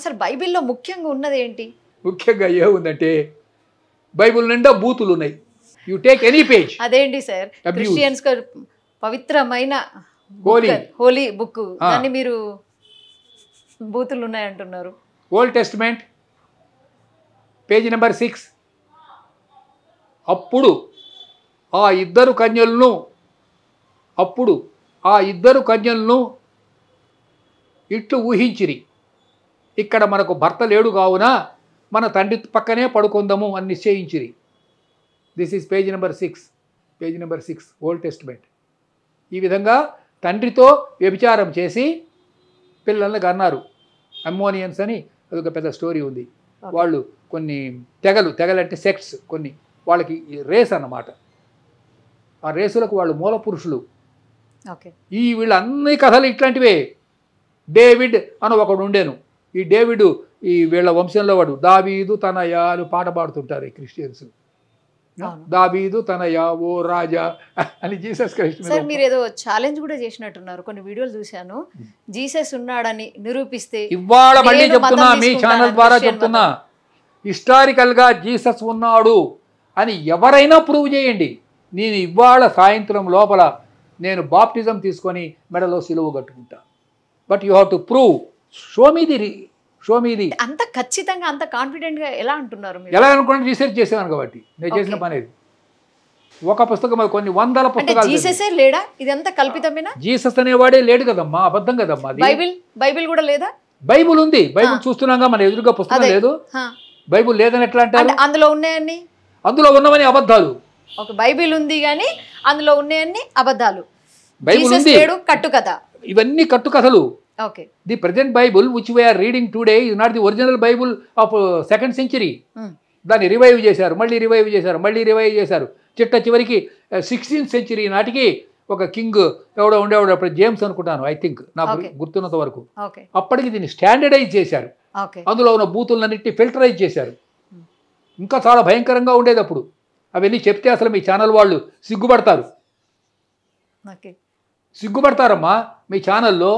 అసలు బైబిల్లో ముఖ్యంగా ఉన్నది ఏంటి? ముఖ్యంగా ఏముందంటే బైబిల్ నిండా బూతులు ఉన్నాయి. You take any page. అదేంటి సార్, క్రిస్టియన్స్ పవిత్రమైన హోలీ బుక్, దాన్ని మీరు బూతులు ఉన్నాయంటున్నారు. Old Testament page number 6. అప్పుడు ఆ ఇద్దరు కన్యలను ఇట్లు ఊహించిరి, ఇక్కడ మనకు భర్త లేడు కావున మన తండ్రి పక్కనే పడుకుందాము అని నిశ్చయించిరి. This is page number 6 Old Testament. ఈ విధంగా తండ్రితో వ్యభిచారం చేసి పిల్లల్ని కన్నారు. అమ్మోనియన్స్ అని అదొక పెద్ద స్టోరీ ఉంది. వాళ్ళు కొన్ని తెగలంటే సెక్ట్స్, కొన్ని వాళ్ళకి రేస్ అన్నమాట. ఆ రేసులకు వాళ్ళు మూల పురుషులు. ఈ వీళ్ళన్ని కథలు ఇట్లాంటివే. డేవిడ్ అని ఒకడు ఉండేను. ఈ డేవిడ్ ఈ వీళ్ళ వంశంలో వాడు. దావీదు తనయాలు పాట పాడుతుంటారు ఈ క్రిస్టియన్స్. దావీదు తనయా ఓ రాజా అని జీసస్ క్రైస్ట్. సార్ మీరు ఏదో ఛాలెంజ్ కూడా చేసినట్టున్నారు, కొన్ని వీడియోలు చూశాను. జీసస్ ఉన్నాడని నిరూపిస్తే, ఇవాళ మళ్ళీ చెప్తున్నా, మీ ఛానల్ ద్వారా చెప్తున్నా, హిస్టారికల్గా జీసస్ ఉన్నాడు అని ఎవరైనా ప్రూవ్ చేయండి. నేను ఇవాళ సాయంత్రం లోపల నేను బాప్టిజం తీసుకొని మెడలో సిలువ కట్టుకుంటా. But you have to prove. Show me the. అంత ఖచ్చితంగా, అంత కాన్ఫిడెంట్ గా ఎలా అంటున్నారు? ఎలా అనుకుంటే రీసెర్చ్ చేసేవాను కాబట్టి నేను చేసిన పని అది. ఒక పుస్తకం, కొన్ని వందల పుస్తకాలు. జీససే లేడా? ఇదంతా కల్పితమేనా? జీసస్ అనేవాడే లేడు కదమ్మా, అబద్ధం కదమ్మా. బైబిల్ కూడా లేదా? బైబిల్ ఉంది. బైబిల్ చూస్తున్నాగా, మన ఎదురుగా పుస్తకం లేదు. బైబిల్ లేదని ఎట్లా అంటారు? అందులో ఉన్నాయన్ని, అందులో ఉన్నవని అబద్ధాలు. ఒక బైబిల్ ఉంది కానీ అందులో ఉన్నాయన్ని అబద్ధాలు. బైబిల్ ఉంది, కట్టుకథ. ఇవన్నీ కట్టుకథలు. Okay. The present Bible which we are reading today is not the original Bible of 2nd century. దాన్ని రివైవ్ చేశారు, మళ్ళీ రివైవ్ చేశారు. చివరికి 16th century నాటికి ఒక కింగ్ ఎవడో ఉండేవాడు, అప్పుడు జేమ్స్ అనుకుంటాను, ఐ థింక్, నాకు గుర్తున్నంత వరకు. అప్పటికి దీన్ని స్టాండర్డైజ్ చేశారు. అందులో ఉన్న బూతులన్నింటినీ ఫిల్టరైజ్ చేశారు. ఇంకా చాలా భయంకరంగా ఉండేది అప్పుడు. అవన్నీ చెప్తే అసలు మీ ఛానల్ వాళ్ళు సిగ్గుపడతారమ్మా. మీ ఛానల్లో